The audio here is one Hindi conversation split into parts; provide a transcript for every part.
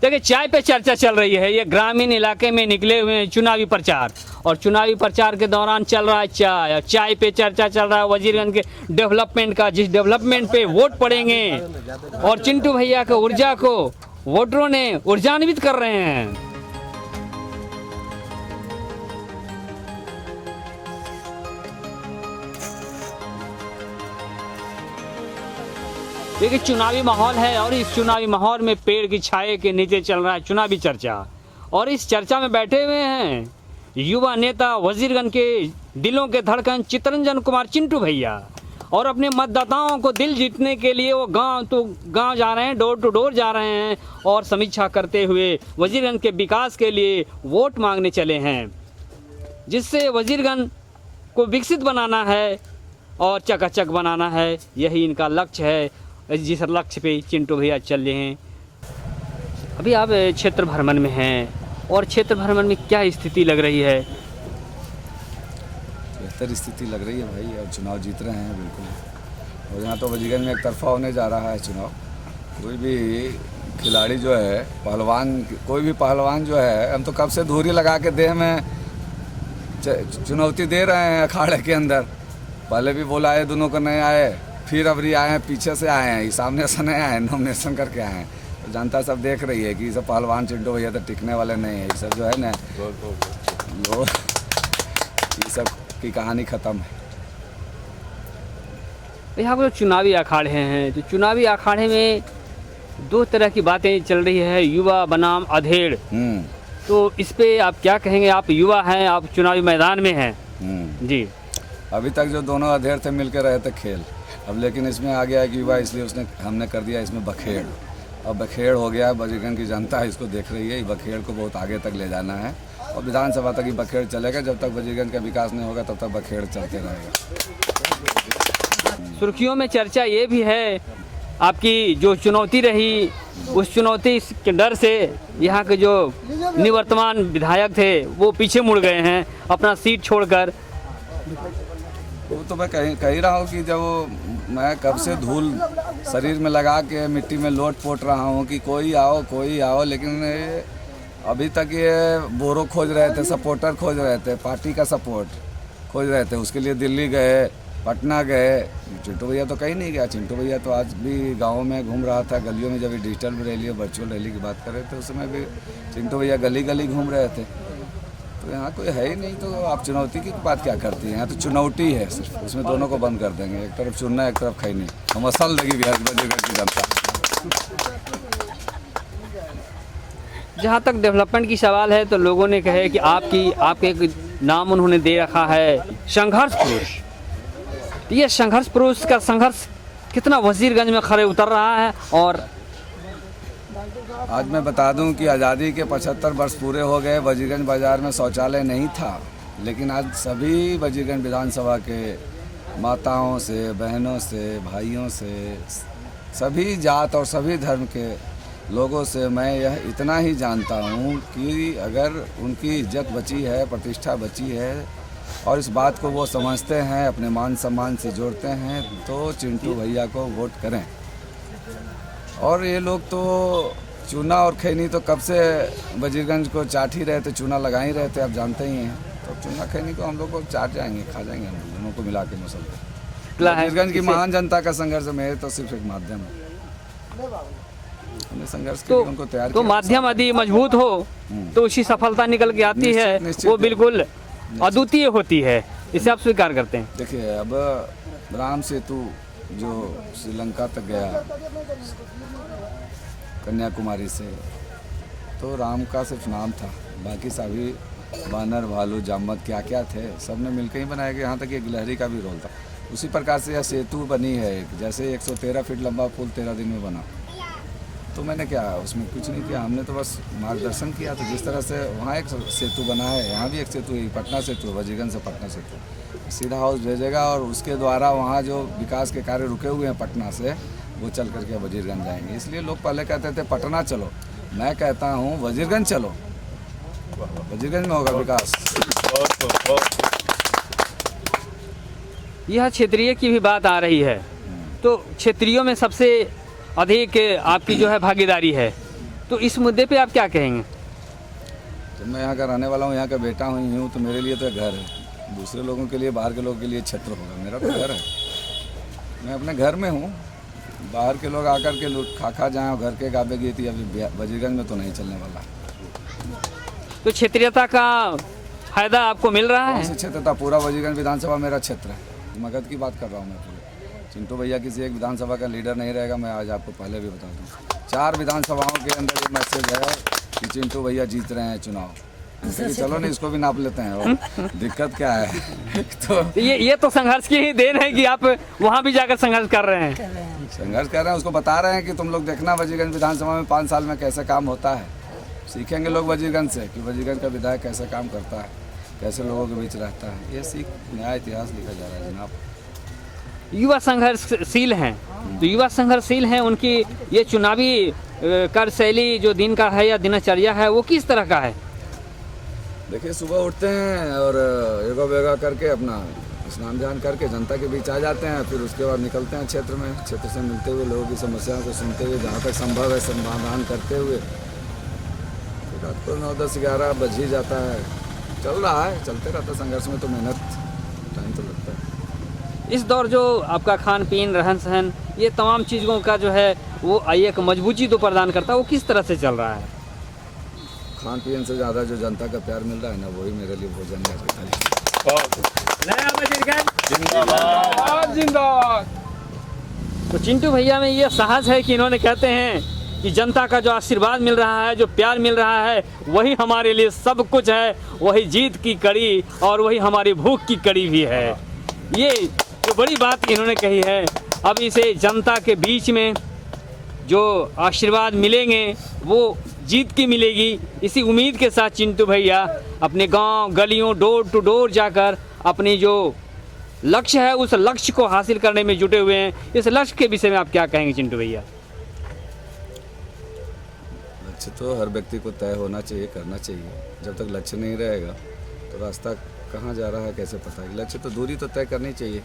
देखिए चाय पे चर्चा चल रही है। ये ग्रामीण इलाके में निकले हुए हैं चुनावी प्रचार, और चुनावी प्रचार के दौरान चल रहा है चाय, और चाय पे चर्चा चल रहा है वजीरगंज के डेवलपमेंट का, जिस डेवलपमेंट पे वोट पड़ेंगे। और चिंटू भैया के ऊर्जा को वोटरों ने ऊर्जान्वित कर रहे हैं। देखिए चुनावी माहौल है, और इस चुनावी माहौल में पेड़ की छाए के नीचे चल रहा है चुनावी चर्चा। और इस चर्चा में बैठे हुए हैं युवा नेता वजीरगंज के दिलों के धड़कन चितरंजन कुमार चिंटू भैया, और अपने मतदाताओं को दिल जीतने के लिए वो गांव तो गांव जा रहे हैं, डोर टू डोर जा रहे हैं, और समीक्षा करते हुए वजीरगंज के विकास के लिए वोट मांगने चले हैं, जिससे वजीरगंज को विकसित बनाना है और चकाचक बनाना है। यही इनका लक्ष्य है। जिस लक्ष्य पे चिंटू भैया चल रहे हैं। अभी आप क्षेत्र भ्रमण में हैं, और क्षेत्र भ्रमण में क्या स्थिति लग रही है? बेहतर स्थिति लग रही है भाई, और चुनाव जीत रहे हैं बिल्कुल। और यहाँ तो वजीरगंज में एक तरफा होने जा रहा है चुनाव। कोई भी खिलाड़ी जो है, पहलवान, कोई भी पहलवान जो है, हम तो कब से धूरी लगा के देह में चुनौती दे रहे हैं अखाड़े के अंदर। पहले भी बोला है दोनों को नहीं आए, फिर अबरी आए हैं, पीछे से आए हैं, सामने से नहीं आए हैं, नॉमिनेशन करके आए हैं। तो जनता सब देख रही है कि ये सब पहलवान चिंटू भैया तो टिकने वाले नहीं है। ये सब जो है ना, ये सब की कहानी ख़त्म है। यहाँ पर चुनावी अखाड़े हैं, तो चुनावी अखाड़े में दो तरह की बातें चल रही है, युवा बनाम अधेड़। तो इस पे आप क्या कहेंगे? आप युवा हैं, आप चुनावी मैदान में हैं जी। अभी तक जो दोनों अधेड़ थे मिल के रहे थे खेल, अब लेकिन इसमें आ गया है कि युवा, इसलिए हमने कर दिया इसमें बखेड़। अब बखेड़ हो गया, वजीरगंज की जनता इसको देख रही है। बखेड़ को बहुत आगे तक ले जाना है, और विधानसभा तक ही बखेड़ चलेगा। जब तक वजीरगंज का विकास नहीं होगा तब तक बखेड़ चलते रहेगा। सुर्खियों में चर्चा ये भी है, आपकी जो चुनौती रही, उस चुनौती के डर से यहाँ के जो निवर्तमान विधायक थे वो पीछे मुड़ गए हैं अपना सीट छोड़कर। वो तो मैं कह ही रहा हूँ कि जब मैं कब से धूल शरीर में लगा के मिट्टी में लोट पोट रहा हूँ कि कोई आओ, लेकिन अभी तक ये बोरो खोज रहे थे, सपोर्टर खोज रहे थे, पार्टी का सपोर्ट खोज रहे थे। उसके लिए दिल्ली गए, पटना गए। चिंटू भैया तो कहीं नहीं गया। चिंटू भैया तो आज भी गाँव में घूम रहा था, गलियों में। जब डिजिटल रैली और वर्चुअल रैली की बात कर रहे थे, उस समय भी चिंटू भैया गली गली घूम रहे थे। तो यहाँ कोई है ही नहीं, तो आप चुनौती की बात क्या करती हैं? यहाँ तो चुनौती है सिर्फ, उसमें दोनों को बंद कर देंगे। एक तरफ चुनना, एक तरफ खैनी। हम असल लगी बिहार की जनता। जहाँ तक डेवलपमेंट की सवाल है, तो लोगों ने कहे कि आपके एक नाम उन्होंने दे रखा है, संघर्ष पुरुष। ये संघर्ष पुरुष का संघर्ष कितना वजीरगंज में खरे उतर रहा है। और आज मैं बता दूं कि आज़ादी के 75 वर्ष पूरे हो गए। वजीरगंज बाज़ार में शौचालय नहीं था, लेकिन आज सभी वजीरगंज विधानसभा के माताओं से, बहनों से, भाइयों से, सभी जात और सभी धर्म के लोगों से मैं यह इतना ही जानता हूं कि अगर उनकी इज्जत बची है, प्रतिष्ठा बची है, और इस बात को वो समझते हैं, अपने मान सम्मान से जोड़ते हैं, तो चिंटू भैया को वोट करें। और ये लोग तो चूना और खैनी तो कब से वजीरगंज को चाट ही रहे थे, चूना लगा ही रहे थे, आप जानते ही हैं। तो चूना खैनी को हम लोग को चाट जाएंगे, खा जाएंगे हम दोनों को मिला के मसल। वजीरगंज की महान जनता का संघर्ष में तो सिर्फ एक माध्यम है। हमने संघर्ष के लिए उनको तैयार किया। तो माध्यम यदि मजबूत हो तो उसकी सफलता निकल के आती है, वो बिल्कुल अद्वितीय होती है। इसे आप स्वीकार करते हैं? देखिए, अब राम सेतु जो श्रीलंका तक गया कन्याकुमारी से, तो राम का सिर्फ नाम था, बाकी सभी बानर, भालू, जामवंत क्या क्या थे, सब ने मिलकर ही बनाया गया। यहाँ तक एक गिलहरी का भी रोल था। उसी प्रकार से यह सेतु बनी है, जैसे 113 फीट लंबा पुल 13 दिन में बना। तो मैंने क्या उसमें कुछ नहीं किया, हमने तो बस मार्गदर्शन किया। तो जिस तरह से वहाँ एक सेतु बना है, यहाँ भी एक सेतु है, पटना सेतु, वजीरगंज से पटना सेतु सीधा हाउस भेजेगा, और उसके द्वारा वहाँ जो विकास के कार्य रुके हुए हैं पटना से, वो चल करके वजीरगंज जाएंगे। इसलिए लोग पहले कहते थे पटना चलो, मैं कहता हूँ वजीरगंज चलो, वजीरगंज में होगा विकास। यह क्षेत्रीय की भी बात आ रही है, तो क्षेत्रीयों में सबसे अधिक आपकी जो है भागीदारी है, तो इस मुद्दे पे आप क्या कहेंगे? तो मैं यहाँ का रहने वाला हूँ, यहाँ का बेटा हूँ, तो मेरे लिए तो घर है। दूसरे लोगों के लिए, बाहर के लोगों के लिए छत्र होगा, मेरा तो घर है। मैं अपने घर में हूँ, बाहर के लोग आकर के लूट खा जाएँ और घर के गाबे गई थी, अभी वजीरगंज में तो नहीं चलने वाला। तो क्षेत्रीयता का फायदा आपको मिल रहा कौन है? सी क्षेत्र था? पूरा वजीरगंज विधानसभा मेरा क्षेत्र है। मगध की बात कर रहा हूँ मैं पूरे। चिंटू भैया किसी एक विधानसभा का लीडर नहीं रहेगा, मैं आज आपको पहले भी बता दूँ। 4 विधानसभाओं के अंदर ये मैसेज है कि चिंटू भैया जीत रहे हैं चुनाव। कि चलो नहीं, इसको भी नाप लेते हैं। और दिक्कत क्या है? तो ये तो संघर्ष की ही देन है कि आप वहाँ भी जाकर संघर्ष कर रहे हैं। संघर्ष कर रहे हैं, उसको बता रहे हैं कि तुम लोग देखना वजीरगंज विधानसभा में 5 साल में कैसे काम होता है। सीखेंगे लोग वजीरगंज से कि वजीरगंज का विधायक कैसे काम करता है, कैसे लोगों के बीच रहता है। ये सीख नया इतिहास लिखा जा रहा है जनाब। युवा संघर्षशील हैं, तो युवा संघर्षशील हैं, उनकी ये चुनावी कार्यशैली जो दिन का है या दिनचर्या है वो किस तरह का है? देखिए, सुबह उठते हैं और योगा वेगा करके अपना स्नान ध्यान करके जनता के बीच आ जाते हैं। फिर उसके बाद निकलते हैं क्षेत्र में, क्षेत्र से मिलते हुए लोगों की समस्याओं को सुनते हुए, जहाँ तक संभव है समाधान करते हुए फिर रात को 9, 10, 11 बज ही जाता है। चल रहा है, चलते रहता है संघर्ष में, तो मेहनत टाइम तो लगता है। इस दौर जो आपका खान पीन, रहन सहन, ये तमाम चीज़ों का जो है वो एक मजबूती तो प्रदान करता है, वो किस तरह से चल रहा है? खान पीन से ज़्यादा जो जनता का प्यार मिल रहा है ना, वही मेरे लिए भोजन है। तो चिंटू भैया में ये साहस है कि इन्होंने कहते हैं कि जनता का जो आशीर्वाद मिल रहा है, जो प्यार मिल रहा है, वही हमारे लिए सब कुछ है, वही जीत की कड़ी और वही हमारी भूख की कड़ी भी है। ये जो बड़ी बात इन्होंने कही है। अब इसे जनता के बीच में जो आशीर्वाद मिलेंगे वो जीत की मिलेगी। इसी उम्मीद के साथ चिंटू भैया अपने गांव गलियों डोर टू डोर जाकर अपनी जो लक्ष्य है उस लक्ष्य को हासिल करने में जुटे हुए हैं। इस लक्ष्य के विषय में आप क्या कहेंगे चिंटू भैया? लक्ष्य तो हर व्यक्ति को तय होना चाहिए, करना चाहिए। जब तक लक्ष्य नहीं रहेगा तो रास्ता कहाँ जा रहा है कैसे पता है? लक्ष्य तो दूरी तो तय करनी चाहिए।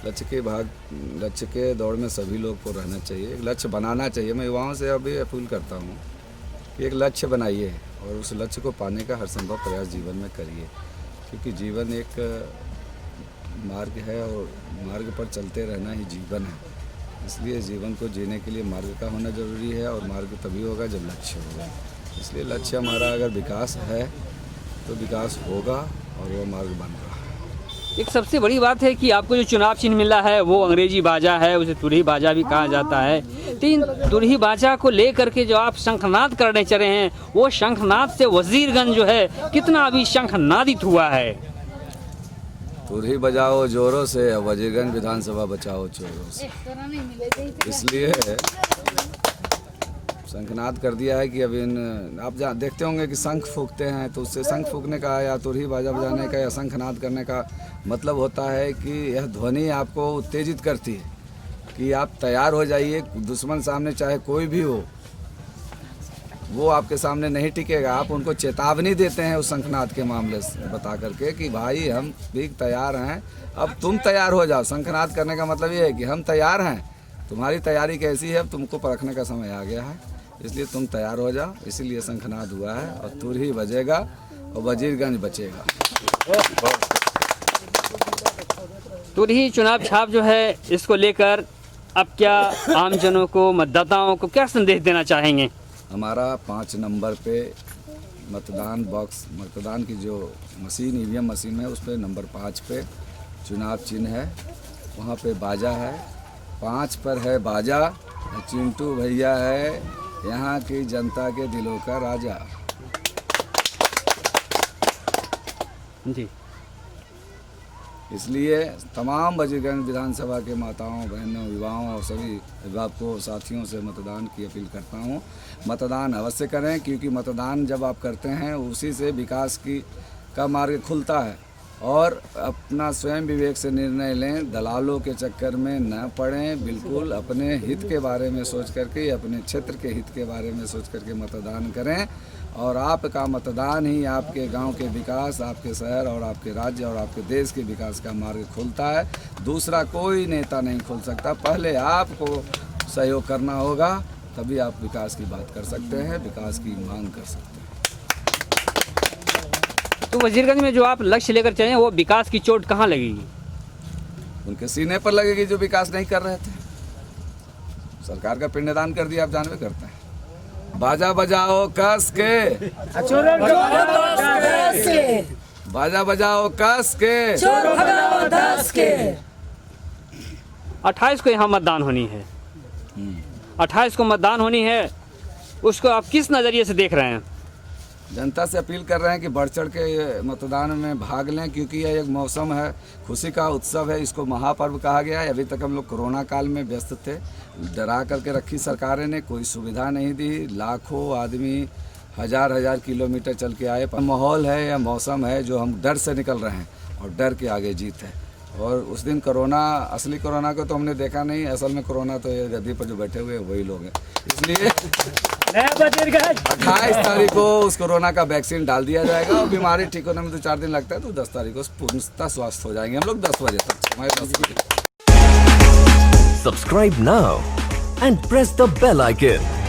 लक्ष्य के दौड़ में सभी लोग को रहना चाहिए, एक लक्ष्य बनाना चाहिए। मैं युवाओं से अभी अपील करता हूँ कि एक लक्ष्य बनाइए और उस लक्ष्य को पाने का हर संभव प्रयास जीवन में करिए, क्योंकि जीवन एक मार्ग है और मार्ग पर चलते रहना ही जीवन है। इसलिए जीवन को जीने के लिए मार्ग का होना जरूरी है और मार्ग तभी होगा जब लक्ष्य होगा। इसलिए लक्ष्य हमारा अगर विकास है तो विकास होगा और वो मार्ग बन रहा है। एक सबसे बड़ी बात है कि आपको जो चुनाव चिन्ह मिला है वो अंग्रेजी बाजा है, उसे तुरही बाजा भी कहा जाता है। तो इन तुरही बाजा को लेकर के जो आप शंखनाद करने चले हैं, वो शंखनाद से वजीरगंज जो है कितना अभी शंखनादित हुआ है? तुरही बजाओ जोरों से, वजीरगंज विधानसभा बचाओ चोरों से। इसलिए शंखनाद कर दिया है कि अब आप देखते होंगे कि शंख फूंकते हैं, तो उससे शंख फूंकने का या तुरही बाजा बजाने का या शंखनाद करने का मतलब होता है कि यह ध्वनि आपको उत्तेजित करती है कि आप तैयार हो जाइए। दुश्मन सामने चाहे कोई भी हो, वो आपके सामने नहीं टिकेगा। आप उनको चेतावनी देते हैं उस शंखनाद के मामले से बता करके कि भाई हम भी तैयार हैं, अब तुम तैयार हो जाओ। शंखनाद करने का मतलब ये है कि हम तैयार हैं, तुम्हारी तैयारी कैसी है, अब तुमको परखने का समय आ गया है, इसलिए तुम तैयार हो जाओ। इसीलिए शंखनाद हुआ है और तुरही बजेगा और वजीरगंज बचेगा। तुरही चुनाव छाप जो है, इसको लेकर अब क्या आमजनों को, मतदाताओं को क्या संदेश देना चाहेंगे? हमारा 5 नंबर पे मतदान बॉक्स, मतदान की जो मशीन ईवीएम मशीन है, उस पर नंबर 5 पे चुनाव चिन्ह है, वहाँ पे बाजा है। 5 पर है बाजा, चिंटू भैया है यहाँ की जनता के दिलों का राजा। जी, इसलिए तमाम वजीरगंज विधानसभा के माताओं, बहनों, युवाओं और सभी अभिभावकों, साथियों से मतदान की अपील करता हूँ। मतदान अवश्य करें, क्योंकि मतदान जब आप करते हैं उसी से विकास का मार्ग खुलता है। और अपना स्वयं विवेक से निर्णय लें, दलालों के चक्कर में न पड़ें, बिल्कुल अपने हित के बारे में सोच करके, अपने क्षेत्र के हित के बारे में सोच करके मतदान करें। और आपका मतदान ही आपके गांव के विकास, आपके शहर और आपके राज्य और आपके देश के विकास का मार्ग खुलता है। दूसरा कोई नेता नहीं खोल सकता। पहले आपको सहयोग करना होगा तभी आप विकास की बात कर सकते हैं, विकास की मांग कर सकते हैं। तो वजीरगंज में जो आप लक्ष्य लेकर चले वो विकास की चोट कहाँ लगेगी? उनके सीने पर लगेगी जो विकास नहीं कर रहे थे। सरकार का पिंडदान कर दिया, आप जानवे करते हैं। बाजा बजाओ कस के, बाजा बजाओ कस के, 28 को यहाँ मतदान होनी है, 28 को मतदान होनी है, उसको आप किस नज़रिए से देख रहे हैं? जनता से अपील कर रहे हैं कि बढ़ चढ़ के मतदान में भाग लें, क्योंकि यह एक मौसम है, खुशी का उत्सव है। इसको महापर्व कहा गया है। अभी तक हम लोग कोरोना काल में व्यस्त थे, डरा करके रखी सरकारें ने, कोई सुविधा नहीं दी। लाखों आदमी हजार किलोमीटर चल के आए। पर माहौल है या मौसम है जो हम डर से निकल रहे हैं, और डर के आगे जीत है। और उस दिन कोरोना, असली कोरोना को तो हमने देखा नहीं, असल में कोरोना तो ये गद्दी पर जो बैठे हुए हैं वही लोग हैं। इसलिए 28 तारीख को उस कोरोना का वैक्सीन डाल दिया जाएगा, और बीमारी ठीक होने में 2-4 दिन लगता है, तो 10 तारीख को पूर्णतः स्वस्थ हो जाएंगे हम लोग 10 बजे तक, हमारे 10 बजे। Subscribe now and press the bell icon.